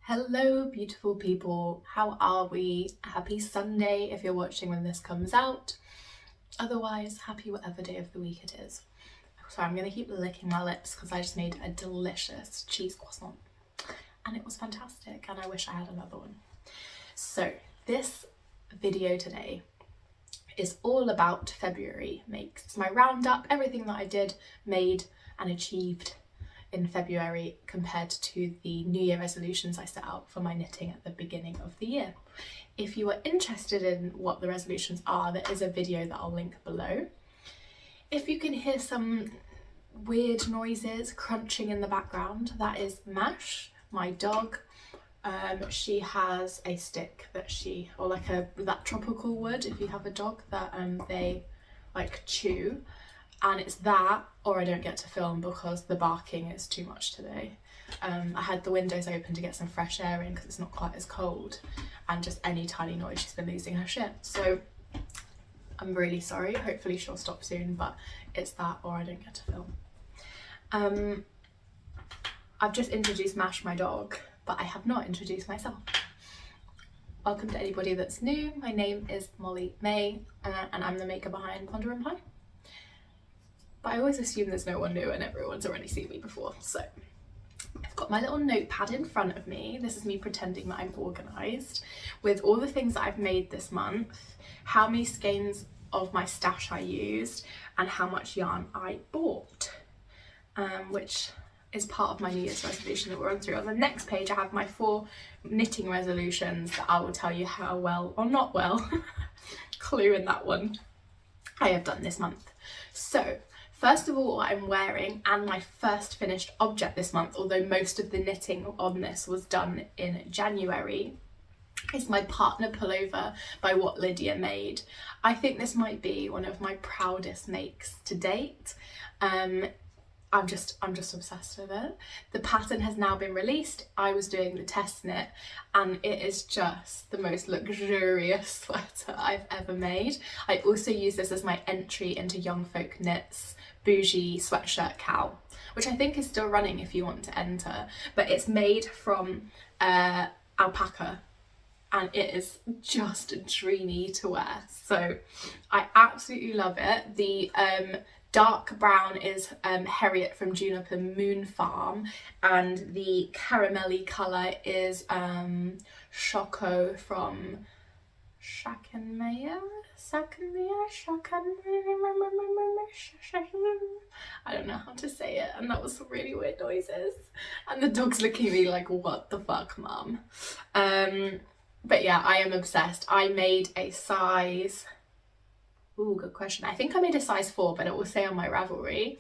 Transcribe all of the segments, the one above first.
Hello beautiful people, how are we? Happy Sunday if you're watching when this comes out. Otherwise, happy whatever day of the week it is. So I'm going to keep licking my lips because I just made a delicious cheese croissant and it was fantastic and I wish I had another one. So this video today is all about February makes. It's my roundup, everything that I did, made and achieved in February compared to the New Year resolutions I set out for my knitting at the beginning of the year. If you are interested in what the resolutions are, there is a video that I'll link below. If you can hear some weird noises crunching in the background, that is Mash, my dog. She has a stick that that tropical wood, if you have a dog, that they like chew. And it's that, or I don't get to film because the barking is too much today. I had the windows open to get some fresh air in because it's not quite as cold, and just any tiny noise, she's been losing her shit. So I'm really sorry, hopefully she'll stop soon, but it's that or I don't get to film. I've just introduced Mash, my dog, but I have not introduced myself. Welcome to anybody that's new. My name is Molly May, and I'm the maker behind Ponder and Pie. But I always assume there's no one new and everyone's already seen me before. So I've got my little notepad in front of me. This is me pretending that I'm organised with all the things that I've made this month, how many skeins of my stash I used, and how much yarn I bought, which is part of my New Year's resolution that we're on through. On the next page I have my 4 knitting resolutions that I will tell you how well or not well, clue in that one, I have done this month. So first of all, what I'm wearing and my first finished object this month, although most of the knitting on this was done in January, is my partner pullover by What Lydia Made. I think this might be one of my proudest makes to date. I'm just obsessed with it. The pattern has now been released. I was doing the test knit and it is just the most luxurious sweater I've ever made. I also use this as my entry into Young Folk Knits bougie sweatshirt cowl, which I think is still running if you want to enter, but it's made from alpaca and it is just dreamy to wear. So I absolutely love it. The dark brown is Harriet from Juniper Moon Farm, and the caramelly colour is Choco from I don't know how to say it, and that was some really weird noises and the dog's looking at me like, what the fuck, mum? But yeah, I am obsessed. I made a size, ooh, good question, I think I made a size 4, but it will say on my Ravelry.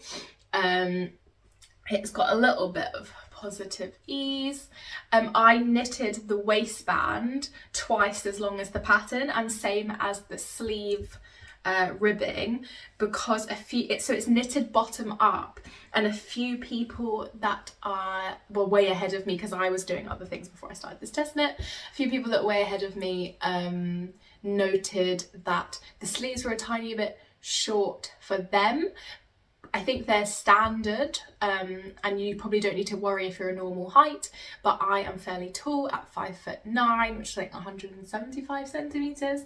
It's got a little bit of positive ease. I knitted the waistband twice as long as the pattern and same as the sleeve ribbing, because it's knitted bottom up, and a few people that were way ahead of me, because I was doing other things before I started this test knit, a few people that were way ahead of me noted that the sleeves were a tiny bit short for them. I think they're standard, and you probably don't need to worry if you're a normal height, but I am fairly tall at 5'9", which is like 175 centimetres.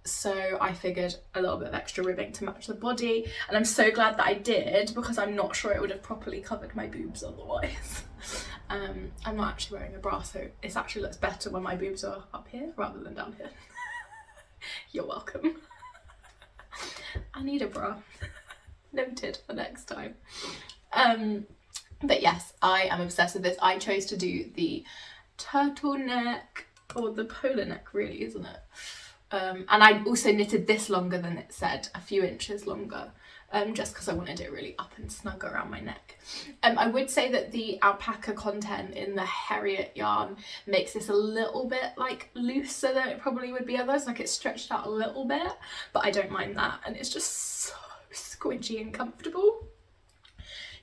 So I figured a little bit of extra ribbing to match the body, and I'm so glad that I did, because I'm not sure it would have properly covered my boobs otherwise. I'm not actually wearing a bra, so it actually looks better when my boobs are up here rather than down here. You're welcome. I need a bra. Noted for next time. But yes, I am obsessed with this. I chose to do the turtleneck, or the polar neck really, isn't it? And I also knitted this longer than it said, a few inches longer, just because I wanted it really up and snug around my neck. I would say that the alpaca content in the Harriet yarn makes this a little bit like looser than it probably would be others, like it's stretched out a little bit, but I don't mind that, and it's just so squidgy and comfortable.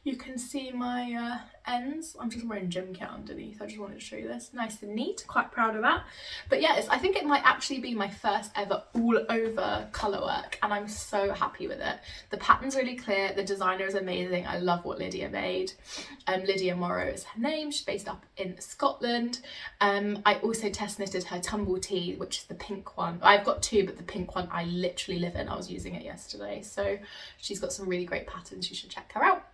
You can see my ends. I'm just wearing gym kit underneath. I just wanted to show you this. Nice and neat, quite proud of that. But yes, I think it might actually be my first ever all over colour work, and I'm so happy with it. The pattern's really clear, the designer is amazing. I love what Lydia made. Lydia Morrow is her name. She's based up in Scotland. I also test knitted her Tumble Tee, which is the pink one. I've got two, but the pink one I literally live in. I was using it yesterday. So she's got some really great patterns. You should check her out.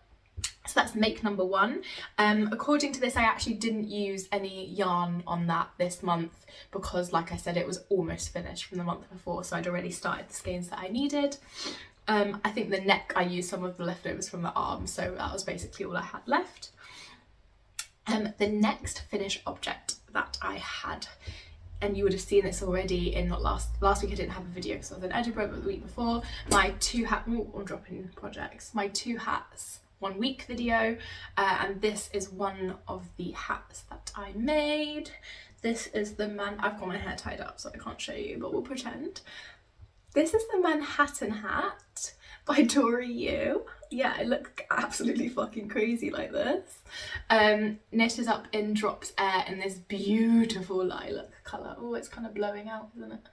So that's make number 1. According to this, I actually didn't use any yarn on that this month because, like I said, it was almost finished from the month before, so I'd already started the skeins that I needed. I think the neck, I used some of the leftovers from the arm, so that was basically all I had left. The next finished object that I had, and you would have seen this already in last week. I didn't have a video because I was in Edinburgh, but the week before, my 2 hat, I'm dropping projects, my 2 hats 1 week video, and this is one of the hats that I made. This is the I've got my hair tied up so I can't show you, but we'll pretend. This is the Manhattan hat by Dory Yu. Yeah, it looks absolutely fucking crazy like this. Knitted up in Drops Air in this beautiful lilac colour. Oh, it's kind of blowing out, isn't it?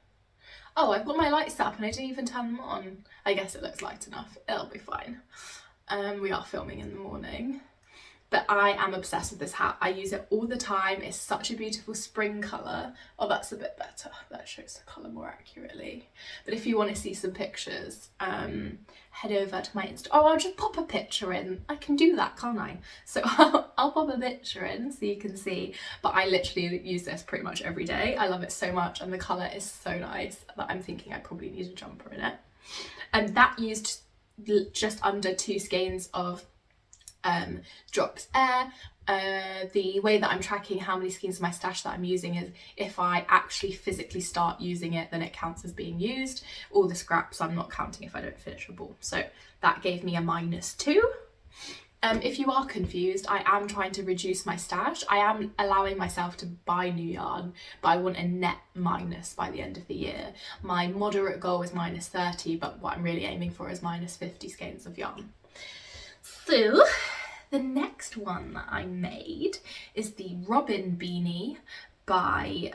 Oh, I've got my lights up and I didn't even turn them on. I guess it looks light enough. It'll be fine. We are filming in the morning. But I am obsessed with this hat. I use it all the time. It's such a beautiful spring colour. Oh, that's a bit better. That shows the colour more accurately. But if you want to see some pictures, head over to my Insta. Oh, I'll just pop a picture in. I can do that, can't I? So I'll pop a picture in so you can see. But I literally use this pretty much every day. I love it so much, and the colour is so nice that I'm thinking I probably need a jumper in it. And that used just under 2 skeins of Drops Air. The way that I'm tracking how many skeins of my stash that I'm using is if I actually physically start using it, then it counts as being used. All the scraps I'm not counting if I don't finish a ball. So that gave me a -2. If you are confused, I am trying to reduce my stash. I am allowing myself to buy new yarn, but I want a net minus by the end of the year. My moderate goal is -30, but what I'm really aiming for is -50 skeins of yarn. So the next one that I made is the Robin Beanie by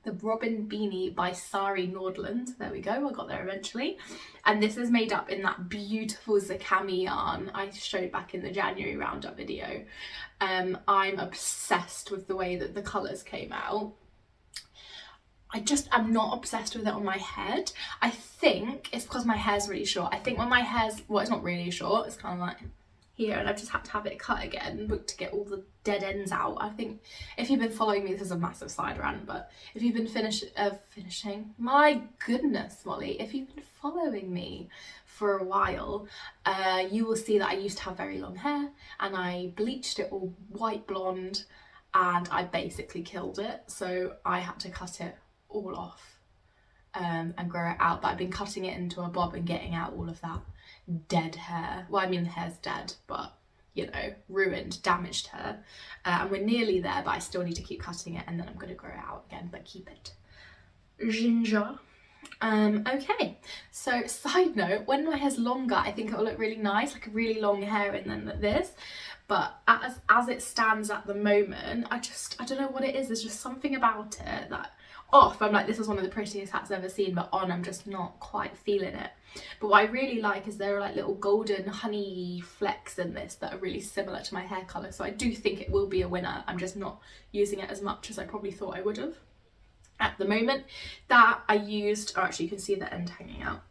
the Robin Beanie by Sari Nordland. There we go, I got there eventually. And this is made up in that beautiful Zakami yarn I showed back in the January roundup video. I'm obsessed with the way that the colours came out. I'm not obsessed with it on my head. I think it's because my hair's really short. I think when my hair's, well, it's not really short, it's kind of like here, and I've just had to have it cut again to get all the dead ends out. I think if you've been following me, this is a massive side rant, but if you've been finishing, my goodness, Molly, if you've been following me for a while, you will see that I used to have very long hair and I bleached it all white blonde and I basically killed it. So I had to cut it all off and grow it out, but I've been cutting it into a bob and getting out all of that dead hair. Well, I mean the hair's dead, but you know, ruined, damaged hair, and we're nearly there, but I still need to keep cutting it and then I'm going to grow it out again, but keep it ginger. Okay, so side note, when my hair's longer I think it will look really nice, like a really long hair and then like this, but as it stands at the moment, I don't know what it is. There's just something about it that off I'm like, this is one of the prettiest hats I've ever seen, but on I'm just not quite feeling it. But what I really like is there are like little golden honey flecks in this that are really similar to my hair colour, so I do think it will be a winner. I'm just not using it as much as I probably thought I would have at the moment. That I used, or actually you can see the end hanging out,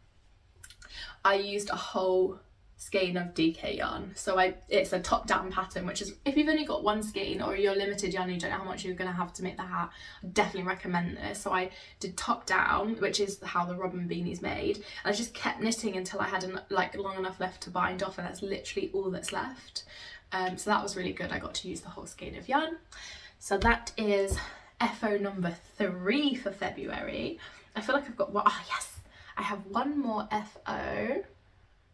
I used a whole skein of DK yarn. So it's a top down pattern, which is, if you've only got 1 skein or you're limited yarn, you don't know how much you're going to have to make the hat, I definitely recommend this. So I did top down, which is how the Robin Beanie's made, and I just kept knitting until I had like long enough left to bind off, and that's literally all that's left. So that was really good. I got to use the whole skein of yarn. So that is FO number 3 for February. I feel like I've got one. Oh yes, I have one more FO,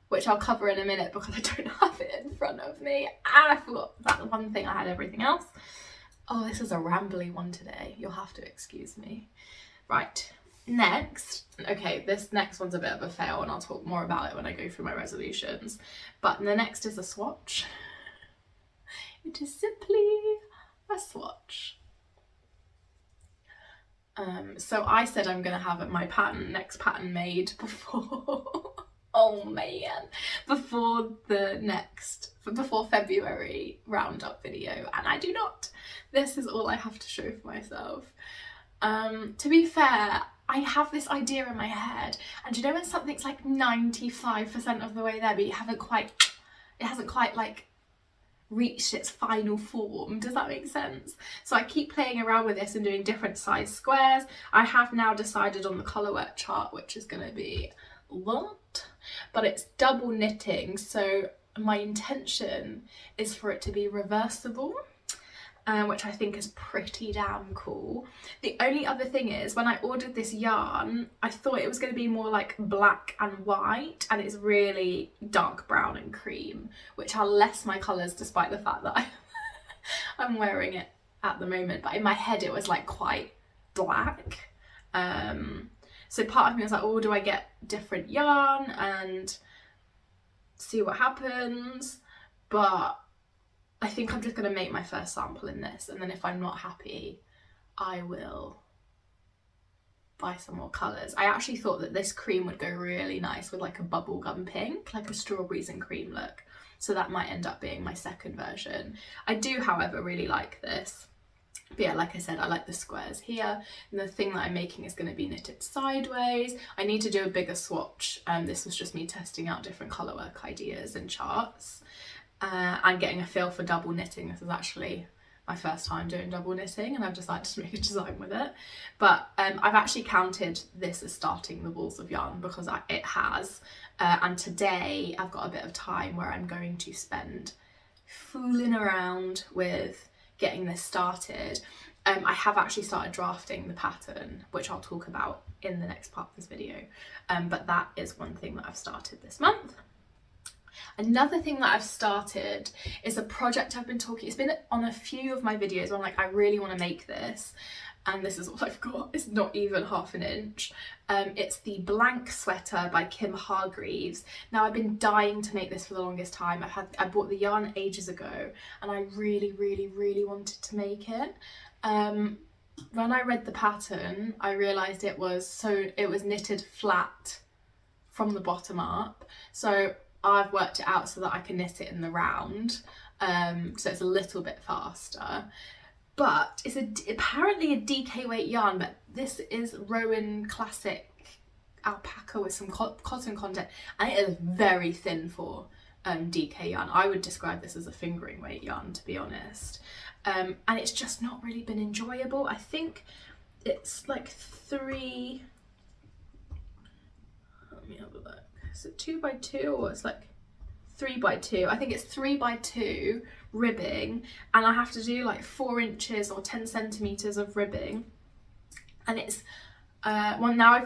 which I'll cover in a minute because I don't have it in front of me. I forgot that one thing. I had everything else. Oh, this is a rambly one today. You'll have to excuse me. Right, Next, okay, this next one's a bit of a fail and I'll talk more about it when I go through my resolutions. But the next is a swatch. It is simply a swatch. So I said I'm gonna have my next pattern made before, oh man, before February roundup video, and I do not. This is all I have to show for myself. To be fair, I have this idea in my head, and you know when something's like 95% of the way there, but it hasn't quite like reached its final form. Does that make sense? So I keep playing around with this and doing different size squares. I have now decided on the colour work chart, which is going to be what? But it's double knitting, so my intention is for it to be reversible. Which I think is pretty damn cool. The only other thing is, when I ordered this yarn, I thought it was going to be more like black and white, and it's really dark brown and cream, which are less my colours despite the fact that I'm wearing it at the moment. But in my head it was like quite black. So part of me was like, oh, do I get different yarn and see what happens? But I think I'm just going to make my first sample in this, and then if I'm not happy, I will buy some more colours. I actually thought that this cream would go really nice with like a bubblegum pink, like a strawberries and cream look. So that might end up being my second version. I do, however, really like this. But yeah, like I said, I like the squares here. And the thing that I'm making is going to be knitted sideways. I need to do a bigger swatch. This was just me testing out different colour work ideas and charts. And getting a feel for double knitting. This is actually my first time doing double knitting, and I've decided to make a design with it. But I've actually counted this as starting the balls of yarn because it has. And today I've got a bit of time where I'm going to spend fooling around with getting this started. I have actually started drafting the pattern, which I'll talk about in the next part of this video. But that is one thing that I've started this month. Another thing that I've started is a project I've been talking, it's been on a few of my videos where I'm like, I really want to make this, and this is all I've got. It's not even half an inch. It's the Blank Sweater by Kim Hargreaves. Now, I've been dying to make this for the longest time. I bought the yarn ages ago, and I really, really, really wanted to make it. When I read the pattern, I realised it was knitted flat from the bottom up. So I've worked it out so that I can knit it in the round, so it's a little bit faster. But it's apparently a DK weight yarn, but this is Rowan Classic alpaca with some cotton content, and it is very thin for DK yarn. I would describe this as a fingering weight yarn, to be honest. And it's just not really been enjoyable. I think it's like let me have a look. Is it 2x2 or it's like 3x2? I think it's 3x2 ribbing, and I have to do like 4 inches or 10 centimeters of ribbing, and it's well, now I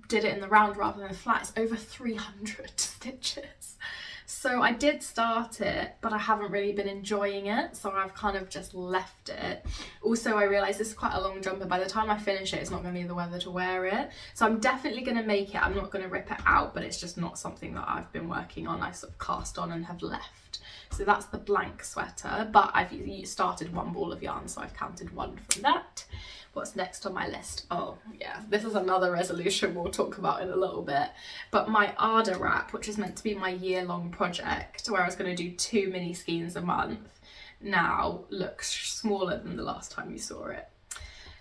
did it in the round rather than flat, it's over 300 stitches. So I did start it, but I haven't really been enjoying it, so I've kind of just left it. Also, I realised this is quite a long jumper. By the time I finish it, it's not going to be the weather to wear it. So I'm definitely going to make it. I'm not going to rip it out, but it's just not something that I've been working on. I sort of cast on and have left. So that's the Blank Sweater, but I've started one ball of yarn, so I've counted one from that. What's next on my list? Oh yeah, this is another resolution we'll talk about in a little bit. But my Arda wrap, which is meant to be my year-long project, where I was going to do 2 mini skeins a month, now looks smaller than the last time you saw it.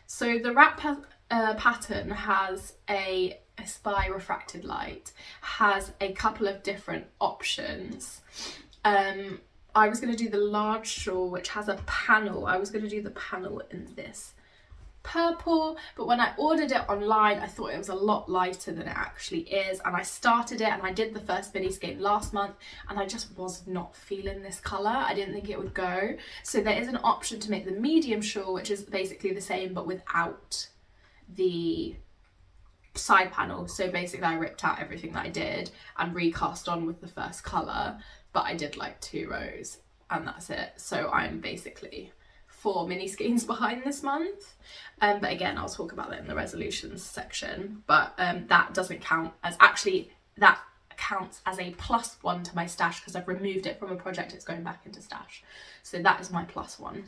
So the wrap pattern has a Spy Refracted Light, has a couple of different options. I was going to do the large shawl, which has a panel. I was going to do the panel in this purple, but when I ordered it online, I thought it was a lot lighter than it actually is, and I started it and I did the first mini skein last month, and I just was not feeling this colour. I didn't think it would go. So there is an option to make the medium shawl, which is basically the same but without the side panel. So basically I ripped out everything that I did and recast on with the first colour, but I did like 2 rows and that's it. So I'm basically 4 mini skeins behind this month. But again, I'll talk about that in the resolutions section. But that doesn't count as, actually that counts as a +1 to my stash because I've removed it from a project, it's going back into stash. So that is my +1.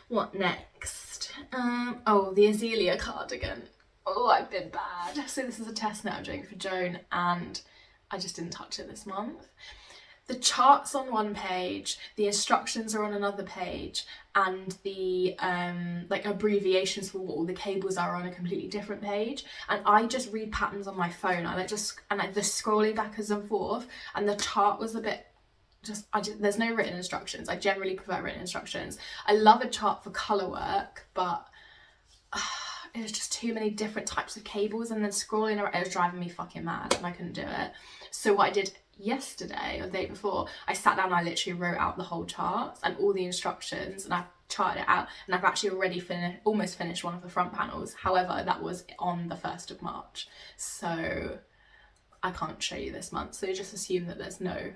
What next? Oh, the Azalea cardigan. Oh, I've been bad. So this is a test knit I'm doing for Joan and I just didn't touch it this month. The chart's on one page, the instructions are on another page, and the like abbreviations for what all the cables are on a completely different page. And I just read patterns on my phone. I the scrolling backwards and forth, and the chart was a bit there's no written instructions. I generally prefer written instructions. I love a chart for colour work, but it was just too many different types of cables, and then scrolling around, it was driving me fucking mad and I couldn't do it. So what I did yesterday or the day before, I sat down and I literally wrote out the whole chart and all the instructions, and I've charted it out, and I've actually already almost finished one of the front panels. However, that was on the 1st of March, so I can't show you this month, so just assume that there's no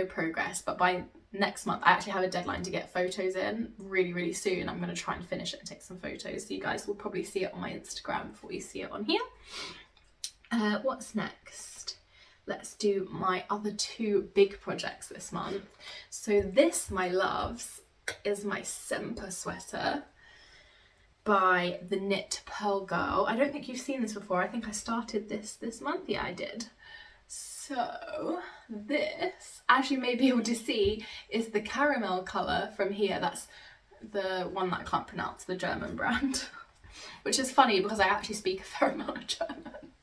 progress. But by next month, I actually have a deadline to get photos in really soon. I'm going to try and finish it and take some photos, so you guys will probably see it on my Instagram before you see it on here. What's next? Let's do my other 2 big projects this month. So this, my loves, is my Semper sweater by the Knit Pearl Girl. I don't think you've seen this before. I think I started this month. Yeah, I did. So this, as you may be able to see, is the caramel colour from here. That's the one that I can't pronounce, the German brand, which is funny because I actually speak a fair amount of German.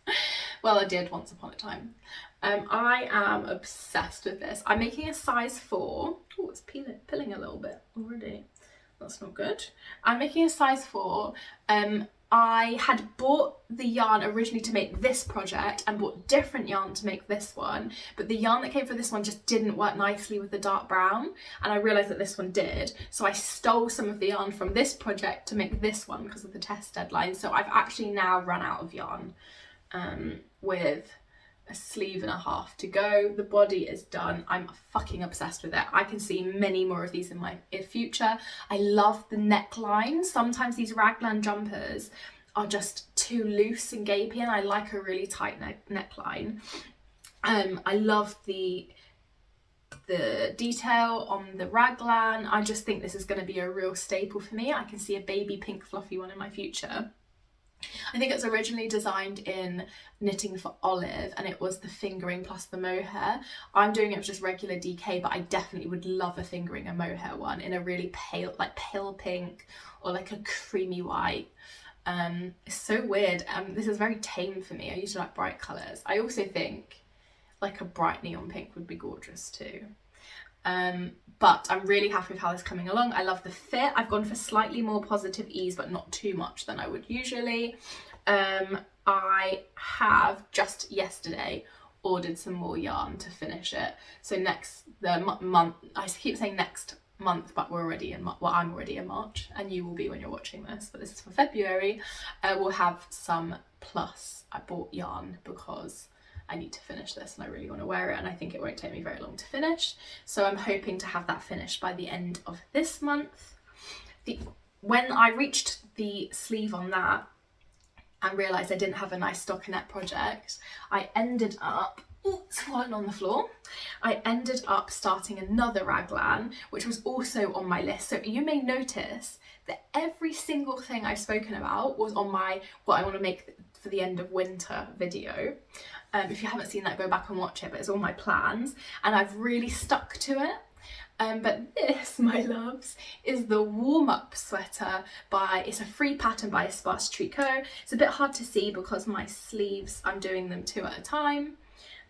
Well, I did once upon a time. I am obsessed with this. I'm making a size 4. Oh, it's pilling a little bit already. That's not good. I'm making a size 4. I had bought the yarn originally to make this project and bought different yarn to make this one, but the yarn that came for this one just didn't work nicely with the dark brown, and I realised that this one did, so I stole some of the yarn from this project to make this one because of the test deadline. So I've actually now run out of yarn, with a sleeve and a half to go. The body is done. I'm fucking obsessed with it. I can see many more of these in my future. I love the neckline. Sometimes these raglan jumpers are just too loose and gapey, and I like a really tight neckline. I love the detail on the raglan. I just think this is going to be a real staple for me. I can see a baby pink fluffy one in my future. I think it's originally designed in Knitting for Olive, and it was the fingering plus the mohair. I'm doing it with just regular DK, but I definitely would love a fingering and mohair one in a really pale, like pale pink or like a creamy white. It's so weird. This is very tame for me. I usually like bright colours. I also think like a bright neon pink would be gorgeous too. But I'm really happy with how this is coming along. I love the fit. I've gone for slightly more positive ease, but not too much than I would usually. I have just yesterday ordered some more yarn to finish it. So month, I keep saying next month, but we're already in, well, I'm already in March, and you will be when you're watching this, but this is for February. We'll have some plus. I bought yarn because I need to finish this and I really want to wear it, and I think it won't take me very long to finish. So I'm hoping to have that finished by the end of this month. When I reached the sleeve on that and realised I didn't have a nice stockinette project, I ended up, it's fallen on the floor. I ended up starting another raglan, which was also on my list. So you may notice that every single thing I've spoken about was on my what I want to make for the end of winter video. If you haven't seen that, go back and watch it, but it's all my plans and I've really stuck to it. But this, my loves, is the Warmup sweater it's a free pattern by Sparse Tricot. It's a bit hard to see because my sleeves, I'm doing them 2 at a time.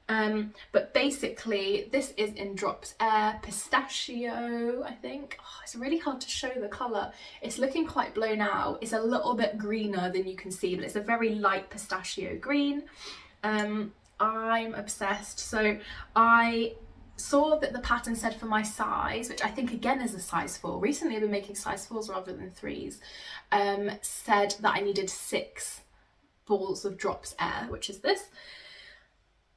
But basically this is in Drops Air Pistachio, I think. Oh, it's really hard to show the colour. It's looking quite blown out. It's a little bit greener than you can see, but it's a very light pistachio green. I'm obsessed. So I saw that the pattern said for my size, which I think again is a size 4. Recently I've been making size 4s rather than 3s. Said that I needed 6 balls of Drops Air, which is this.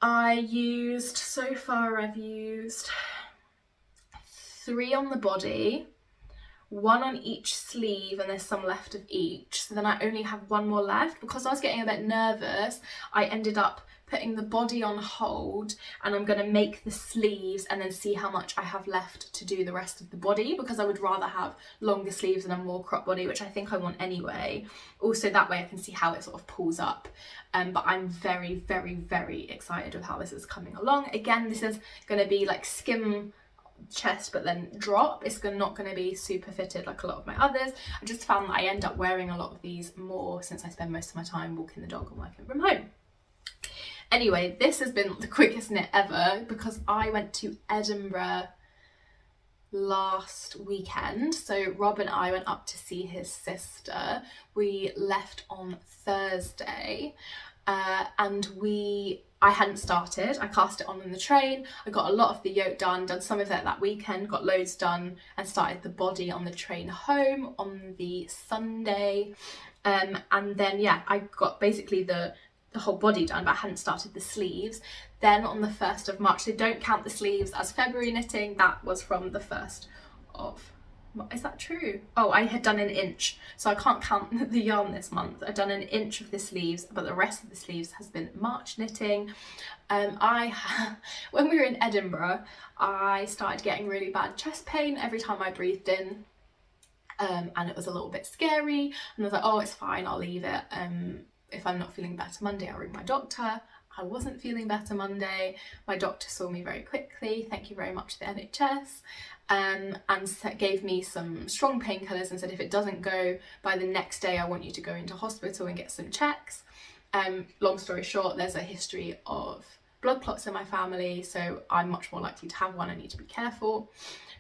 So far I've used 3 on the body, one on each sleeve, and there's some left of each, so then I only have one more left. Because I was getting a bit nervous, I ended up putting the body on hold, and I'm going to make the sleeves and then see how much I have left to do the rest of the body, because I would rather have longer sleeves and a more crop body, which I think I want anyway. Also that way I can see how it sort of pulls up. But I'm very, very, very excited with how this is coming along. Again, this is going to be like skim chest but then drop. It's not going to be super fitted like a lot of my others. I just found that I end up wearing a lot of these more since I spend most of my time walking the dog and working from home. Anyway, this has been the quickest knit ever because I went to Edinburgh last weekend. So Rob and I went up to see his sister. We left on Thursday and I hadn't started. I cast it on in the train. I got a lot of the yoke done some of it that weekend, got loads done, and started the body on the train home on the Sunday. And then yeah, I got basically the whole body done, but I hadn't started the sleeves. Then on the 1st of March, so don't count the sleeves as February knitting, that was from the 1st of, is that true? Oh, I had done 1 inch, so I can't count the yarn this month. I've done 1 inch of the sleeves, but the rest of the sleeves has been March knitting. When we were in Edinburgh, I started getting really bad chest pain every time I breathed in, and it was a little bit scary, and I was like, oh, it's fine, I'll leave it. If I'm not feeling better Monday, I'll ring my doctor. I wasn't feeling better Monday. My doctor saw me very quickly, thank you very much to the NHS, and gave me some strong painkillers and said if it doesn't go by the next day, I want you to go into hospital and get some checks. Long story short, there's a history of blood clots in my family, so I'm much more likely to have one. I need to be careful.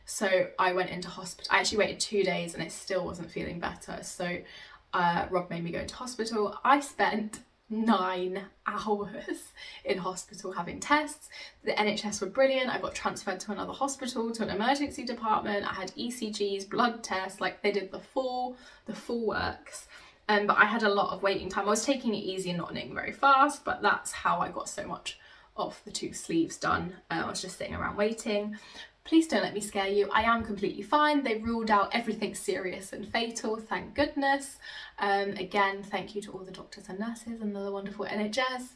So I went into hospital. I actually waited 2 days and it still wasn't feeling better. So Rob made me go into hospital. I spent 9 hours in hospital having tests. The NHS were brilliant. I got transferred to another hospital, to an emergency department. I had ECGs, blood tests, like they did the full works. But I had a lot of waiting time. I was taking it easy and not knitting very fast, but that's how I got so much of the 2 sleeves done. I was just sitting around waiting. Please don't let me scare you. I am completely fine. They ruled out everything serious and fatal, thank goodness. Again, thank you to all the doctors and nurses and the wonderful NHS.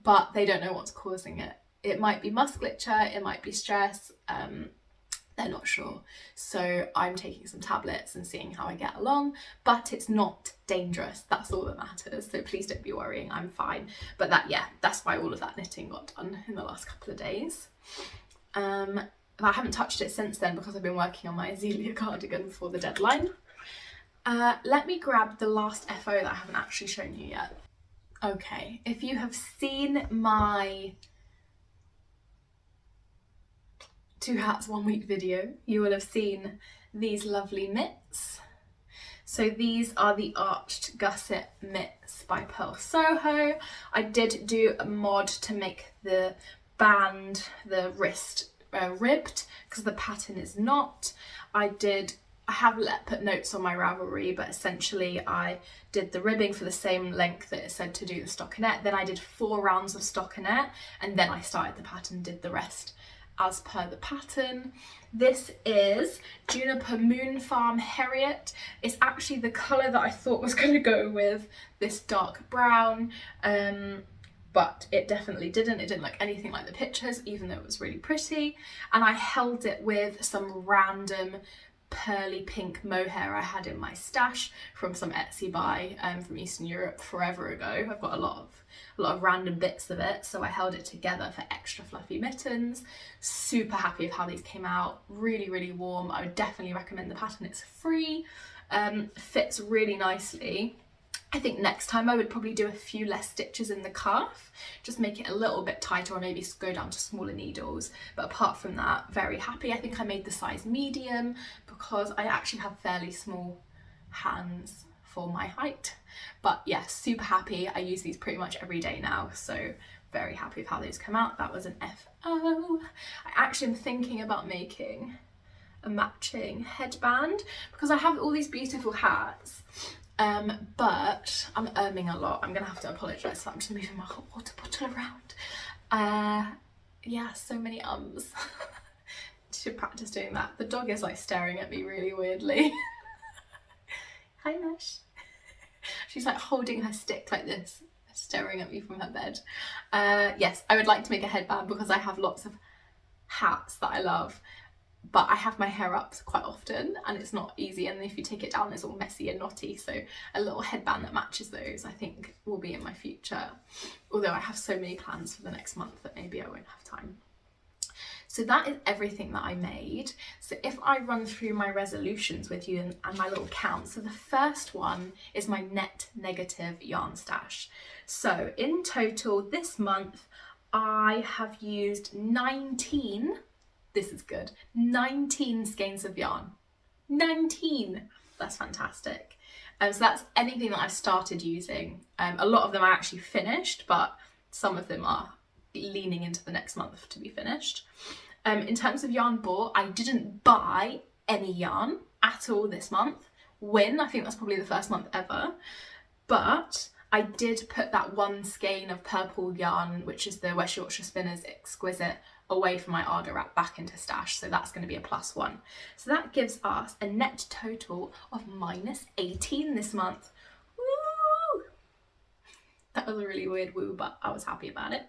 But they don't know what's causing it. It might be musculature, it might be stress. They're not sure. So I'm taking some tablets and seeing how I get along, but it's not dangerous. That's all that matters. So please don't be worrying, I'm fine. But that's why all of that knitting got done in the last couple of days. I haven't touched it since then because I've been working on my Azealia cardigan for the deadline. Let me grab the last FO that I haven't actually shown you yet. Okay, if you have seen my 2 hats 1 week video, you will have seen these lovely mitts. So these are the arched gusset mitts by Pearl Soho. I did do a mod to make the band, the wrist ribbed, because the pattern is not. I have put notes on my Ravelry, but essentially I did the ribbing for the same length that it said to do the stockinette. Then I did 4 rounds of stockinette, and then I started the pattern, did the rest as per the pattern. This is Juniper Moon Farm Harriet. It's actually the colour that I thought was going to go with this dark brown, but it definitely didn't. It didn't look anything like the pictures, even though it was really pretty. And I held it with some random pearly pink mohair I had in my stash from some Etsy buy from Eastern Europe forever ago. I've got a lot of random bits of it, so I held it together for extra fluffy mittens. Super happy with how these came out. Really, really warm. I would definitely recommend the pattern. It's free, fits really nicely. I think next time I would probably do a few less stitches in the cuff, just make it a little bit tighter, or maybe go down to smaller needles. But apart from that, very happy. I think I made the size medium because I actually have fairly small hands for my height. But yeah, super happy. I use these pretty much every day now, so very happy with how those come out. That was an FO. I actually am thinking about making a matching headband because I have all these beautiful hats. But I'm a lot. I'm gonna have to apologise for that. I'm just moving my hot water bottle around. Yeah, so many ums. should practice doing that. The dog is like staring at me really weirdly. Hi Mesh. She's like holding her stick like this, staring at me from her bed. Yes, I would like to make a headband because I have lots of hats that I love, but I have my hair up quite often and it's not easy, and if you take it down it's all messy and knotty, so a little headband that matches those I think will be in my future, although I have so many plans for the next month that maybe I won't have time. So that is everything that I made. So if I run through my resolutions with you and my little count. So the first one is my net negative yarn stash. So in total this month, I have used 19, this is good, 19 skeins of yarn. 19! That's fantastic. So that's anything that I've started using. A lot of them I actually finished, but some of them are leaning into the next month to be finished. In terms of yarn bought, I didn't buy any yarn at all this month. I think that's probably the first month ever, but I did put that one skein of purple yarn, which is the West Yorkshire Spinners Exquisite, away from my Arda wrap back into stash, so that's going to be a +1. So that gives us a net total of -18 this month. Woo! That was a really weird woo, but I was happy about it.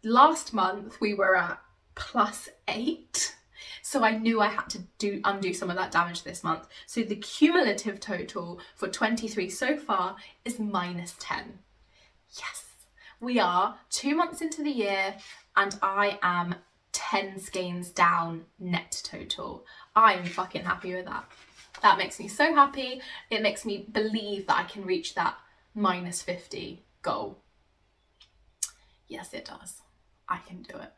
Last month we were at +8, so I knew I had to undo some of that damage this month. So the cumulative total for 23 so far is -10. Yes, we are 2 months into the year and I am 10 skeins down net total. I'm fucking happy with that. That makes me so happy. It makes me believe that I can reach that -50 goal. Yes, it does. I can do it.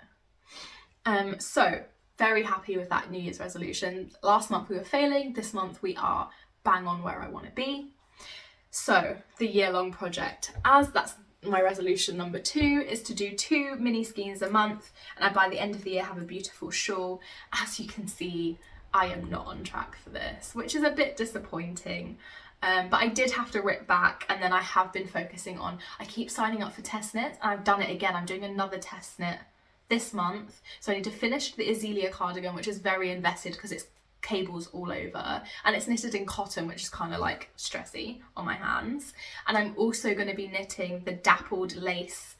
So very happy with that New Year's resolution. Last month we were failing, this month we are bang on where I want to be. So the year-long project, as that's my resolution number 2, is to do 2 mini skeins a month, and by the end of the year have a beautiful shawl. As you can see, I am not on track for this, which is a bit disappointing. But I did have to rip back, and then I have been focusing on, I keep signing up for test knits, and I've done it again. I'm doing another test knit this month, so I need to finish the Azealia cardigan, which is very invested because it's cables all over and it's knitted in cotton, which is kind of like stressy on my hands. And I'm also going to be knitting the dappled lace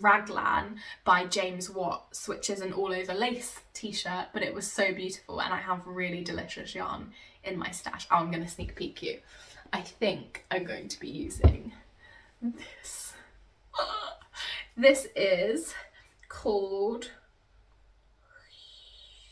raglan by James Watts, which is an all over lace t-shirt, but it was so beautiful and I have really delicious yarn in my stash. Oh, I'm going to sneak peek you. I think I'm going to be using this. This is called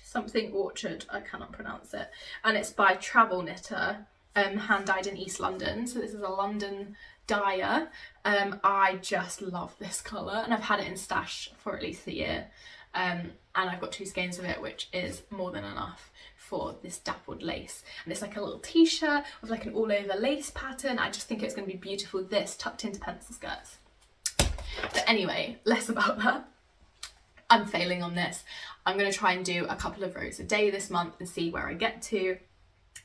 something Orchard, I cannot pronounce it, and it's by Travel Knitter, hand dyed in East London. So this is a London dyer. I just love this colour and I've had it in stash for at least a year, and I've got 2 skeins of it, which is more than enough for this dappled lace. And it's like a little t-shirt with like an all over lace pattern. I just think it's going to be beautiful, this tucked into pencil skirts. But anyway, less about that. I'm failing on this. I'm going to try and do a couple of rows a day this month and see where I get to.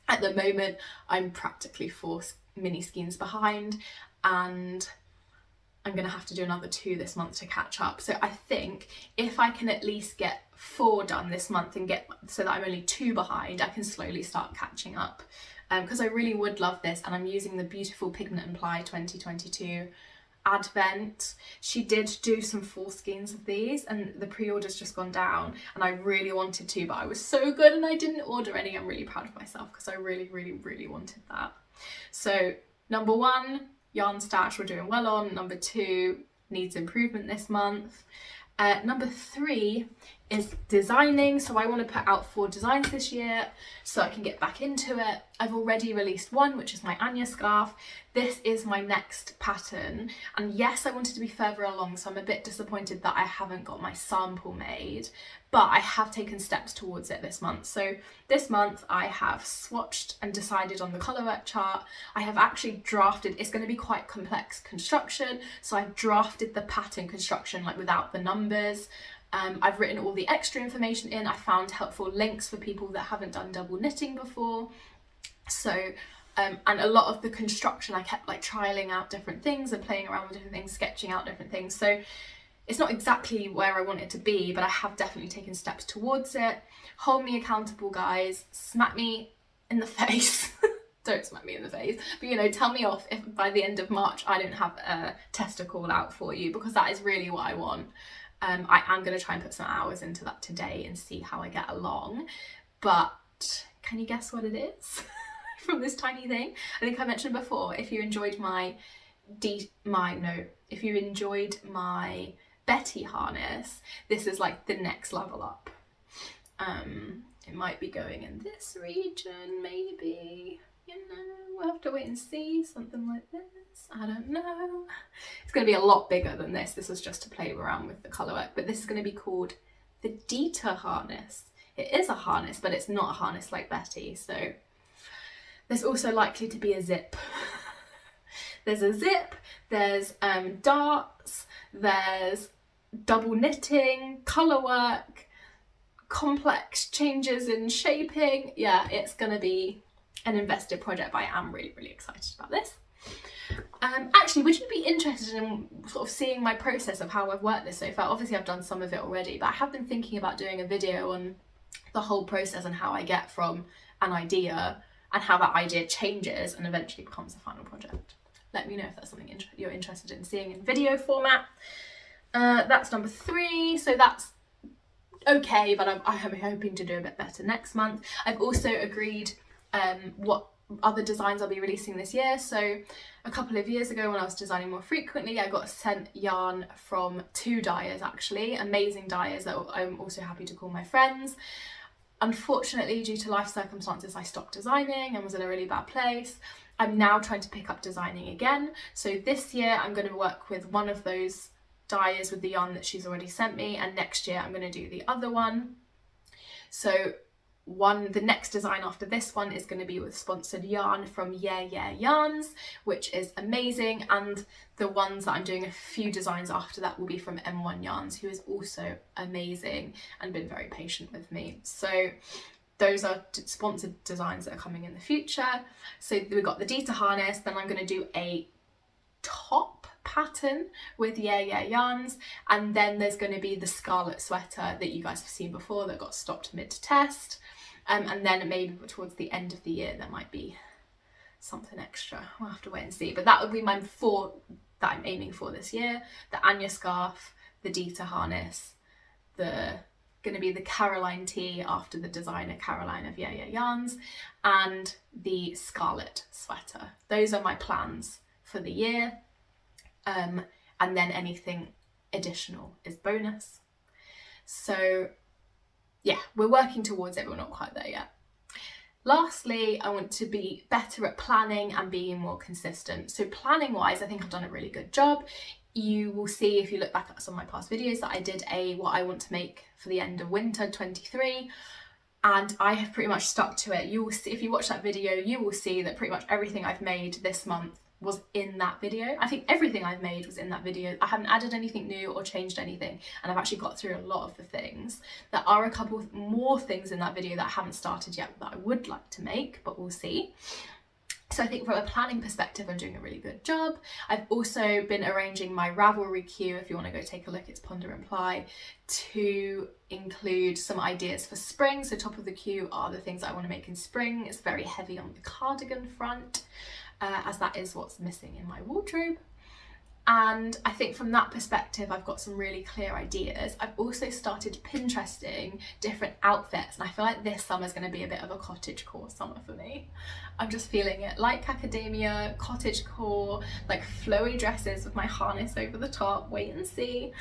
At the moment, I'm practically 4 mini skeins behind, and I'm going to have to do another 2 this month to catch up. So I think if I can at least get 4 done this month and get so that I'm only 2 behind, I can slowly start catching up. Because I really would love this, and I'm using the beautiful Pigment and Ply 2022 Advent. She did do some 4 skeins of these and the pre-order's just gone down, and I really wanted to, but I was so good and I didn't order any. I'm really proud of myself because I really wanted that. So number 1, yarn stash, we're doing well on. Number 2, needs improvement this month. Number 3 is designing. So I want to put out 4 designs this year so I can get back into it. I've already released one, which is my Anya scarf. This is my next pattern, and yes, I wanted to be further along, so I'm a bit disappointed that I haven't got my sample made, but I have taken steps towards it this month. So this month I have swatched and decided on the colour work chart. I have actually drafted, it's going to be quite complex construction, so I've drafted the pattern construction like without the numbers. I've written all the extra information in. I found helpful links for people that haven't done double knitting before. So and a lot of the construction I kept like trialing out different things and playing around with different things, sketching out different things. So it's not exactly where I want it to be, but I have definitely taken steps towards it. Hold me accountable, guys. Smack me in the face. Don't smack me in the face, but you know, tell me off if by the end of March I don't have a tester call out for you, because that is really what I want. I am going to try and put some hours into that today and see how I get along. But can you guess what it is from this tiny thing? I think I mentioned before, if you enjoyed my Betty harness, this is like the next level up. It might be going in this region, maybe, you know, we'll have to wait and see. Something like this, I don't know. It's going to be a lot bigger than this. This was just to play around with the colour work, but this is going to be called the Dita Harness. It is a harness, but it's not a harness like Betty. So there's also likely to be a zip. There's a zip, there's darts, there's double knitting, colour work, complex changes in shaping. Yeah, it's going to be an invested project, but I am really, really excited about this. Actually, would you be interested in sort of seeing my process of how I've worked this so far? Obviously, I've done some of it already, but I have been thinking about doing a video on the whole process and how I get from an idea and how that idea changes and eventually becomes a final project. Let me know if that's something you're interested in seeing in video format. That's number 3, so that's okay, but I'm hoping to do a bit better next month. I've also agreed what other designs I'll be releasing this year. So a couple of years ago, when I was designing more frequently, I got sent yarn from 2 dyers, actually, amazing dyers that I'm also happy to call my friends. Unfortunately, due to life circumstances, I stopped designing and was in a really bad place. I'm now trying to pick up designing again. So this year I'm going to work with one of those dyers with the yarn that she's already sent me, and next year I'm going to do the other one. So the next design after this one is going to be with sponsored yarn from Yeah Yarns, which is amazing, and the ones that I'm doing a few designs after that will be from M1 Yarns, who is also amazing and been very patient with me. So those are sponsored designs that are coming in the future. So we've got the Dita Harness, then I'm going to do a top pattern with Yeah Yarns, and then there's going to be the Scarlet sweater that you guys have seen before that got stopped mid-test, and then maybe towards the end of the year there might be something extra. We'll have to wait and see, but that would be my 4 that I'm aiming for this year: the Anya scarf, the Dita harness, going to be the Caroline tee after the designer Caroline of Yeah Yarns, and the Scarlet sweater. Those are my plans for the year, and then anything additional is bonus. So yeah, we're working towards it, we're not quite there yet. Lastly, I want to be better at planning and being more consistent. So planning wise, I think I've done a really good job. You will see if you look back at some of my past videos that I did what I want to make for the end of winter 23, and I have pretty much stuck to it. You will see, if you watch that video, you will see that pretty much everything I've made this month was in that video. I think everything I've made was in that video. I haven't added anything new or changed anything, and I've actually got through a lot of the things. There are a couple more things in that video that I haven't started yet that I would like to make, but we'll see. So I think from a planning perspective, I'm doing a really good job. I've also been arranging my Ravelry queue, if you want to go take a look, it's Ponder and Ply, to include some ideas for spring. So top of the queue are the things I want to make in spring. It's very heavy on the cardigan front, as that is what's missing in my wardrobe. And I think from that perspective, I've got some really clear ideas. I've also started Pinteresting different outfits, and I feel like this summer is going to be a bit of a cottagecore summer for me. I'm just feeling it, like academia, cottagecore, like flowy dresses with my harness over the top, wait and see,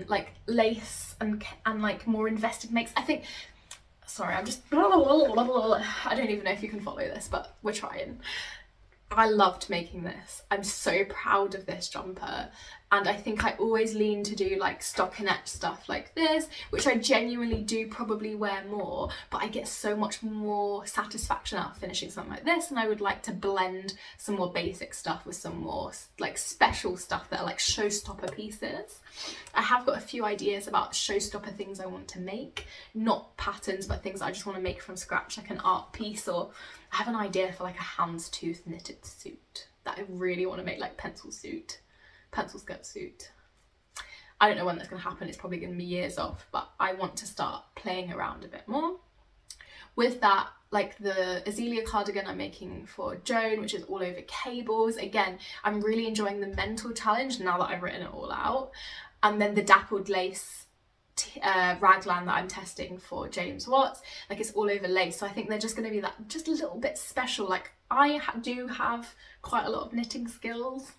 like lace and like more invested makes. I think, sorry, I'm just, I don't even know if you can follow this, but we're trying. I loved making this. I'm so proud of this jumper, and I think I always lean to do like stockinette stuff like this, which I genuinely do probably wear more, but I get so much more satisfaction out of finishing something like this, and I would like to blend some more basic stuff with some more like special stuff that are like showstopper pieces. I have got a few ideas about showstopper things I want to make, not patterns, but things I just want to make from scratch, like an art piece, or I have an idea for like a houndstooth knitted suit that I really want to make, like pencil skirt suit. I don't know when that's going to happen, it's probably going to be years off, but I want to start playing around a bit more. With that, like the Azalea cardigan I'm making for Joan, which is all over cables. Again, I'm really enjoying the mental challenge now that I've written it all out. And then the dappled lace raglan that I'm testing for James Watts, like it's all over lace. So I think they're just going to be that just a little bit special. Like I do have quite a lot of knitting skills,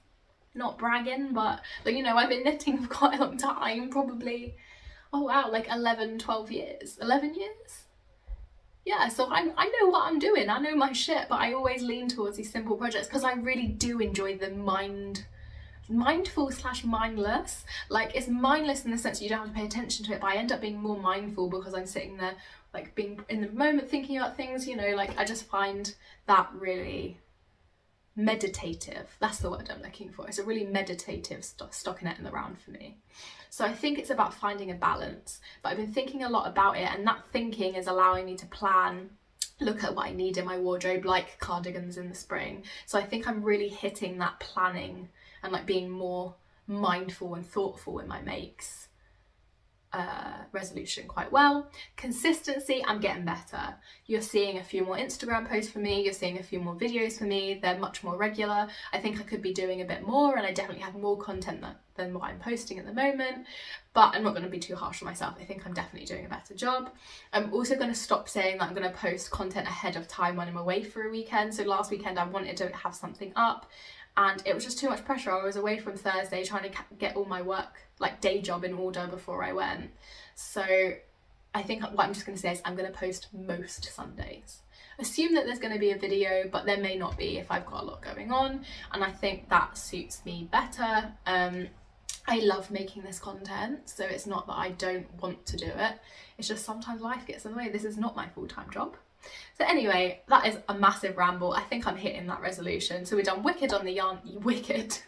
not bragging, but like, you know, I've been knitting for quite a long time, probably, oh wow, like 11 years. Yeah, so I know what I'm doing, I know my shit, but I always lean towards these simple projects because I really do enjoy the mindful / mindless. Like it's mindless in the sense you don't have to pay attention to it, but I end up being more mindful because I'm sitting there like being in the moment thinking about things, you know, like I just find that really meditative. That's the word I'm looking for. It's a really meditative stockinette in the round for me. So I think it's about finding a balance, but I've been thinking a lot about it, and that thinking is allowing me to plan, look at what I need in my wardrobe, like cardigans in the spring. So I think I'm really hitting that planning and like being more mindful and thoughtful in my makes resolution quite well. Consistency, I'm getting better. You're seeing a few more Instagram posts for me, you're seeing a few more videos for me, they're much more regular. I think I could be doing a bit more, and I definitely have more content than what I'm posting at the moment, but I'm not going to be too harsh on myself. I think I'm definitely doing a better job. I'm also going to stop saying that I'm going to post content ahead of time when I'm away for a weekend. So last weekend I wanted to have something up, and it was just too much pressure. I was away from Thursday trying to get all my work, like day job, in order before I went. So I think what I'm just going to say is I'm going to post most Sundays. Assume that there's going to be a video, but there may not be if I've got a lot going on, and I think that suits me better. I love making this content, so it's not that I don't want to do it, it's just sometimes life gets in the way. This is not my full-time job. So anyway, that is a massive ramble. I think I'm hitting that resolution. So we've done Wicked on the yarn. Wicked.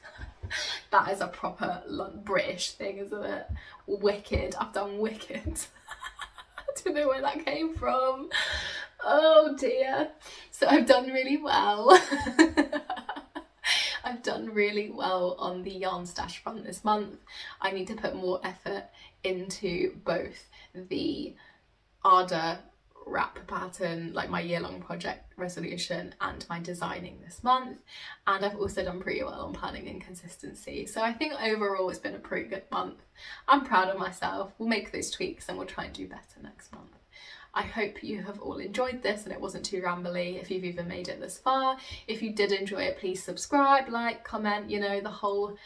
That is a proper British thing, isn't it? Wicked. I've done Wicked. I don't know where that came from. Oh dear. So I've done really well. I've done really well on the yarn stash front this month. I need to put more effort into both the Arda wrap pattern, like my year-long project resolution, and my designing this month, and I've also done pretty well on planning and consistency. So I think overall it's been a pretty good month. I'm proud of myself. We'll make those tweaks and we'll try and do better next month. I hope you have all enjoyed this and it wasn't too rambly if you've even made it this far. If you did enjoy it, please subscribe, like, comment, you know, the whole,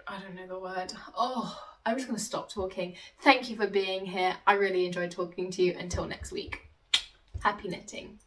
I don't know the word. Oh, I'm just going to stop talking. Thank you for being here. I really enjoyed talking to you. Until next week. Happy knitting.